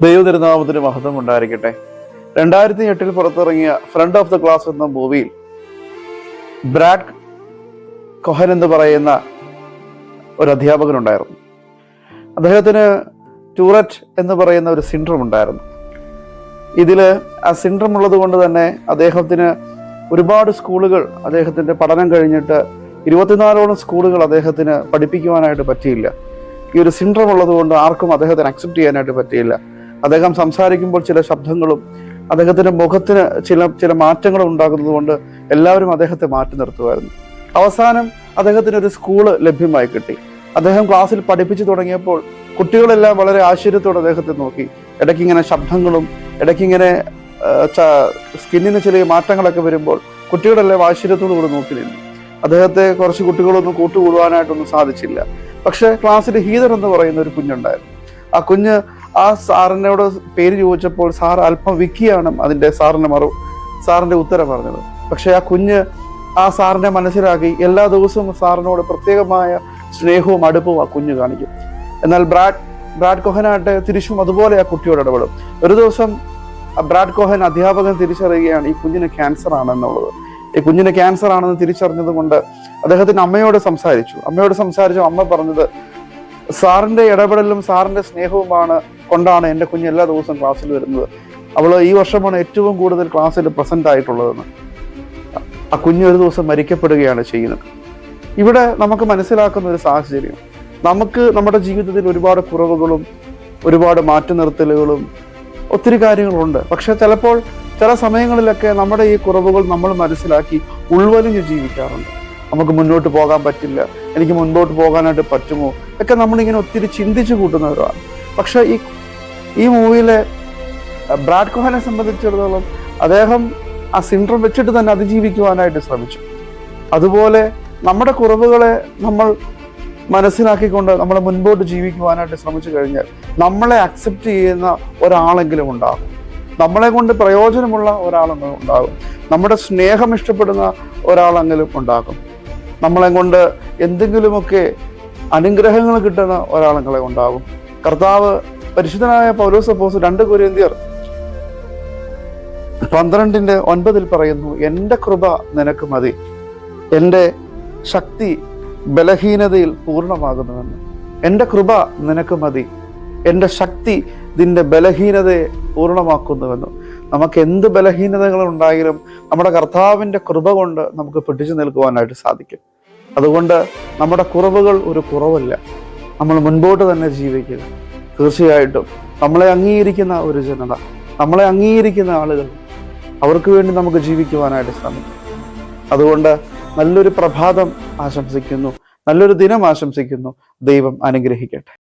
ദൈവതിരുനാമത്തിന് മഹത്വം ഉണ്ടായിരിക്കട്ടെ. 2008 പുറത്തിറങ്ങിയ ഫ്രണ്ട് ഓഫ് ദ ക്ലാസ് എന്ന മൂവിയിൽ ബ്രാഡ് കൊഹൻ എന്ന് പറയുന്ന ഒരു അധ്യാപകനുണ്ടായിരുന്നു. അദ്ദേഹത്തിന് ടൂററ്റ് എന്ന് പറയുന്ന ഒരു സിൻഡ്രോം ഉണ്ടായിരുന്നു. ഇതിൽ ആ സിൻഡ്രോം ഉള്ളത് കൊണ്ട് തന്നെ അദ്ദേഹത്തിന് ഒരുപാട് സ്കൂളുകൾ, അദ്ദേഹത്തിൻ്റെ പഠനം കഴിഞ്ഞിട്ട് 24ഓളം സ്കൂളുകൾ അദ്ദേഹത്തിന് പഠിപ്പിക്കുവാനായിട്ട് പറ്റിയില്ല. ഈ ഒരു സിൻഡ്രോം ഉള്ളത് കൊണ്ട് ആർക്കും അദ്ദേഹത്തിന് അക്സെപ്റ്റ് ചെയ്യാനായിട്ട് പറ്റിയില്ല. അദ്ദേഹം സംസാരിക്കുമ്പോൾ ചില ശബ്ദങ്ങളും അദ്ദേഹത്തിൻ്റെ മുഖത്തിന് ചില മാറ്റങ്ങളും ഉണ്ടാകുന്നത് കൊണ്ട് എല്ലാവരും അദ്ദേഹത്തെ മാറ്റി നിർത്തുമായിരുന്നു. അവസാനം അദ്ദേഹത്തിന് ഒരു സ്കൂള് ലഭ്യമായി കിട്ടി. അദ്ദേഹം ക്ലാസ്സിൽ പഠിപ്പിച്ചു തുടങ്ങിയപ്പോൾ കുട്ടികളെല്ലാം വളരെ ആശ്ചര്യത്തോടെ അദ്ദേഹത്തെ നോക്കി. ഇടയ്ക്കിങ്ങനെ ശബ്ദങ്ങളും ഇടയ്ക്കിങ്ങനെ സ്കിന്നിന് ചെറിയ മാറ്റങ്ങളൊക്കെ വരുമ്പോൾ കുട്ടികളെല്ലാം ആശ്ചര്യത്തോടു കൂടി നോക്കി നിന്നു. അദ്ദേഹത്തെ കുറച്ച് കുട്ടികളൊന്നും കൂട്ടുകൂടുവാനായിട്ടൊന്നും സാധിച്ചില്ല. പക്ഷെ ക്ലാസ്സിൽ ഹീദർ എന്ന് പറയുന്ന ഒരു കുഞ്ഞുണ്ടായിരുന്നു. ആ കുഞ്ഞ് ആ സാറിനോട് പേര് ചോദിച്ചപ്പോൾ സാർ അല്പം വിക്കിയാണ് അതിൻ്റെ സാറിൻ്റെ ഉത്തരം പറഞ്ഞത്. പക്ഷെ ആ കുഞ്ഞ് ആ സാറിനെ മനസ്സിലാക്കി എല്ലാ ദിവസവും സാറിനോട് പ്രത്യേകമായ സ്നേഹവും അടുപ്പവും ആ കുഞ്ഞ് കാണിക്കും. എന്നാൽ ബ്രാഡ് കൊഹനായിട്ട് തിരിച്ചും അതുപോലെ ആ കുട്ടിയോട് ഇടപെടും. ഒരു ദിവസം ബ്രാഡ് കൊഹൻ അധ്യാപകൻ തിരിച്ചറിയുകയാണ് ഈ കുഞ്ഞിന് ക്യാൻസർ ആണെന്നുള്ളത്. ഈ കുഞ്ഞിന് ക്യാൻസർ ആണെന്ന് തിരിച്ചറിഞ്ഞത് കൊണ്ട് അദ്ദേഹത്തിന്റെ അമ്മയോട് സംസാരിച്ചു. അമ്മ പറഞ്ഞത്, സാറിന്റെ ഇടപെടലും സാറിന്റെ സ്നേഹവുമാണ് കൊണ്ടാണ് എൻ്റെ കുഞ്ഞ് എല്ലാ ദിവസവും ക്ലാസ്സിൽ വരുന്നത്. അവൾ ഈ വർഷമാണ് ഏറ്റവും കൂടുതൽ ക്ലാസ്സിൽ പ്രസന്റ് ആയിട്ടുള്ളതെന്ന്. ആ കുഞ്ഞ് ഒരു ദിവസം മരിക്കപ്പെടുകയാണ് ചെയ്യുന്നത്. ഇവിടെ നമുക്ക് മനസ്സിലാക്കുന്ന ഒരു സാഹചര്യം, നമുക്ക് നമ്മുടെ ജീവിതത്തിൽ ഒരുപാട് കുറവുകളും ഒരുപാട് മാറ്റി നിർത്തലുകളും ഒത്തിരി കാര്യങ്ങളുണ്ട്. പക്ഷെ ചിലപ്പോൾ ചില സമയങ്ങളിലൊക്കെ നമ്മുടെ ഈ കുറവുകൾ നമ്മൾ മനസ്സിലാക്കി ഉൾവലിഞ്ഞ് ജീവിക്കാറുണ്ട്. നമുക്ക് മുന്നോട്ട് പോകാൻ പറ്റില്ല, എനിക്ക് മുൻപോട്ട് പോകാനായിട്ട് പറ്റുമോ ഒക്കെ നമ്മളിങ്ങനെ ഒത്തിരി ചിന്തിച്ചു കൂട്ടുന്നവരാണ്. പക്ഷെ ഈ മൂവിയിലെ ബ്രാഡ് കൊഹനെ സംബന്ധിച്ചിടത്തോളം അദ്ദേഹം ആ സിൻഡ്രോം വെച്ചിട്ട് തന്നെ അതിജീവിക്കുവാനായിട്ട് ശ്രമിച്ചു. അതുപോലെ നമ്മുടെ കുറവുകളെ നമ്മൾ മനസ്സിലാക്കിക്കൊണ്ട് നമ്മൾ മുൻപോട്ട് ജീവിക്കുവാനായിട്ട് ശ്രമിച്ചു കഴിഞ്ഞാൽ നമ്മളെ അക്സെപ്റ്റ് ചെയ്യുന്ന ഒരാളെങ്കിലും ഉണ്ടാകും, നമ്മളെ കൊണ്ട് പ്രയോജനമുള്ള ഒരാളെങ്കിലും ഉണ്ടാകും, നമ്മുടെ സ്നേഹം ഇഷ്ടപ്പെടുന്ന ഒരാളെങ്കിലും ഉണ്ടാകും, നമ്മളെ കൊണ്ട് എന്തെങ്കിലുമൊക്കെ അനുഗ്രഹങ്ങൾ കിട്ടുന്ന ഒരാളെങ്കിലും ഉണ്ടാകും. കർത്താവ് പരിശുദ്ധനായ പൗലോസ് അപ്പോസ്തലൻ 2 കൊരിന്ത്യർ 12:9 പറയുന്നു, എൻ്റെ കൃപ നിനക്ക് മതി, എൻ്റെ ശക്തി ബലഹീനതയിൽ പൂർണ്ണമാകുന്നുവെന്ന്. എൻ്റെ കൃപ നിനക്ക് മതി, എൻ്റെ ശക്തി നിന്റെ ബലഹീനതയെ പൂർണ്ണമാക്കുന്നുവെന്ന്. നമുക്ക് എന്ത് ബലഹീനതകൾ ഉണ്ടായാലും നമ്മുടെ കർത്താവിൻ്റെ കൃപ കൊണ്ട് നമുക്ക് പിടിച്ചു നിൽക്കുവാനായിട്ട് സാധിക്കും. അതുകൊണ്ട് നമ്മുടെ കുറവുകൾ ഒരു കുറവല്ല, നമ്മൾ മുൻപോട്ട് തന്നെ ജീവിക്കുക. തീർച്ചയായിട്ടും നമ്മളെ അംഗീകരിക്കുന്ന ഒരു ജനത, നമ്മളെ അംഗീകരിക്കുന്ന ആളുകൾ, അവർക്ക് വേണ്ടി നമുക്ക് ജീവിക്കുവാനായിട്ട് ശ്രമിക്കും. അതുകൊണ്ട് നല്ലൊരു പ്രഭാതം ആശംസിക്കുന്നു, നല്ലൊരു ദിനം ആശംസിക്കുന്നു. ദൈവം അനുഗ്രഹിക്കട്ടെ.